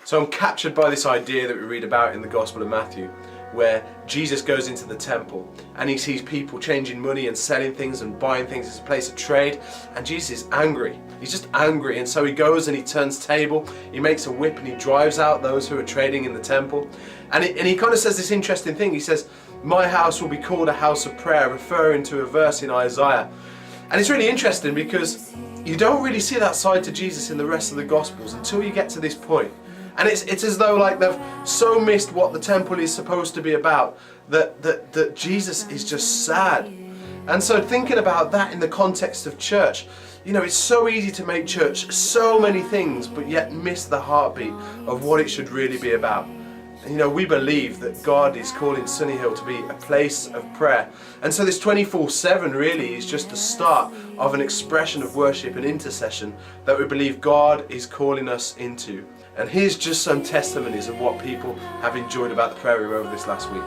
So I'm captured by this idea that we read about in the Gospel of Matthew, where Jesus goes into the temple and he sees people changing money and selling things and buying things. It's a place of trade, and Jesus is angry. He's just angry, and so he goes and he turns table, he makes a whip and he drives out those who are trading in the temple. And he kind of says this interesting thing. He says, "My house will be called a house of prayer," referring to a verse in Isaiah. And it's really interesting because you don't really see that side to Jesus in the rest of the Gospels until you get to this point. And it's as though like they've so missed what the temple is supposed to be about that Jesus is just sad. And so thinking about that in the context of church, you know, it's so easy to make church so many things but yet miss the heartbeat of what it should really be about. And you know, we believe that God is calling Sunny Hill to be a place of prayer. And so this 24/7 really is just the start of an expression of worship and intercession that we believe God is calling us into. And here's just some testimonies of what people have enjoyed about the prayer room over this last week.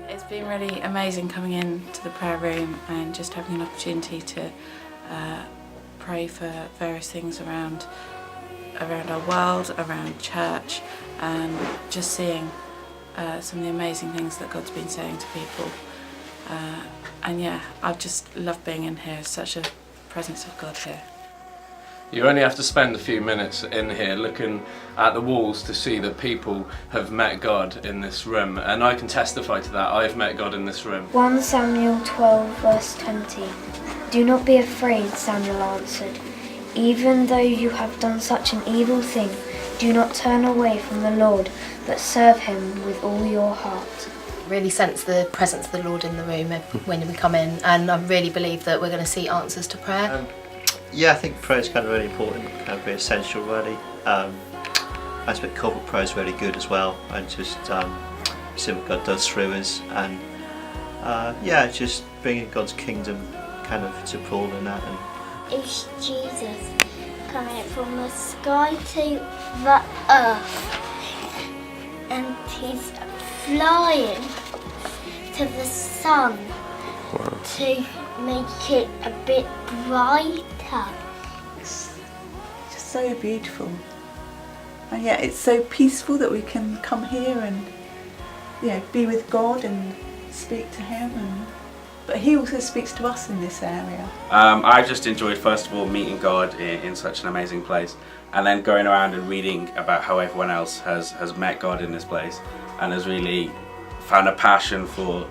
It's been really amazing coming in to the prayer room and just having an opportunity to pray for various things around our world, around church, and just seeing some of the amazing things that God's been saying to people. And yeah, I've just loved being in here. Such a presence of God here. You only have to spend a few minutes in here looking at the walls to see that people have met God in this room, and I can testify to that. I've met God in this room. 1 Samuel 12 verse 20. "Do not be afraid," Samuel answered. "Even though you have done such an evil thing, do not turn away from the Lord, but serve him with all your heart." Really sense the presence of the Lord in the room when we come in, and I really believe that we're going to see answers to prayer. Yeah, I think prayer is kind of really important, kind of very essential really. I think corporate prayer is really good as well, and just see what God does through us, and yeah, just bringing God's kingdom kind of to Paul and that. And it's Jesus coming from the sky to the earth, and he's flying to the sun to make it a bit brighter. It's just so beautiful, and yet it's so peaceful that we can come here and, you know, be with God and speak to him, but he also speaks to us in this area. I just enjoyed, first of all, meeting God in such an amazing place, and then going around and reading about how everyone else has met God in this place and has really found a passion for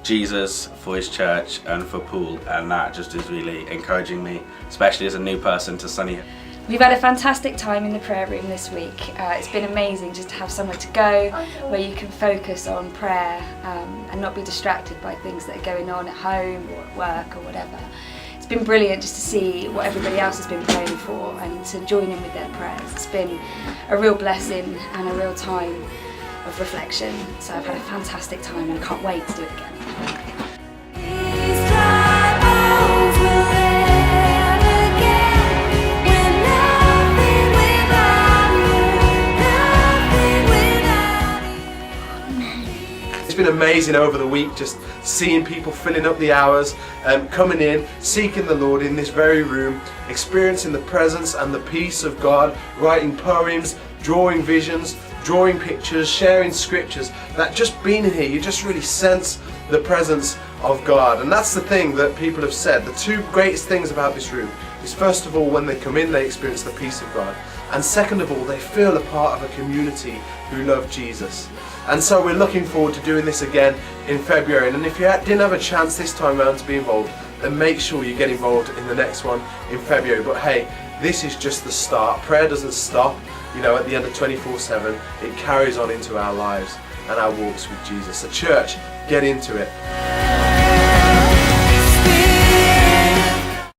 Jesus, for his church and for Poole, and that just is really encouraging me, especially as a new person to Sunny Hill. We've had a fantastic time in the prayer room this week. It's been amazing just to have somewhere to go where you can focus on prayer and not be distracted by things that are going on at home or at work or whatever. It's been brilliant just to see what everybody else has been praying for and to join in with their prayers. It's been a real blessing and a real time of reflection. So I've had a fantastic time and I can't wait to do it again. It's been amazing over the week, just seeing people filling up the hours, coming in, seeking the Lord in this very room, experiencing the presence and the peace of God, writing poems, drawing visions, drawing pictures, sharing scriptures. That just being here, you just really sense the presence of God. And that's the thing that people have said. The two greatest things about this room is, first of all, when they come in, they experience the peace of God. And second of all, they feel a part of a community who love Jesus. And so we're looking forward to doing this again in February. And if you didn't have a chance this time around to be involved, then make sure you get involved in the next one in February. But hey, this is just the start. Prayer doesn't stop, you know, at the end of 24/7. It carries on into our lives and our walks with Jesus. So church, get into it.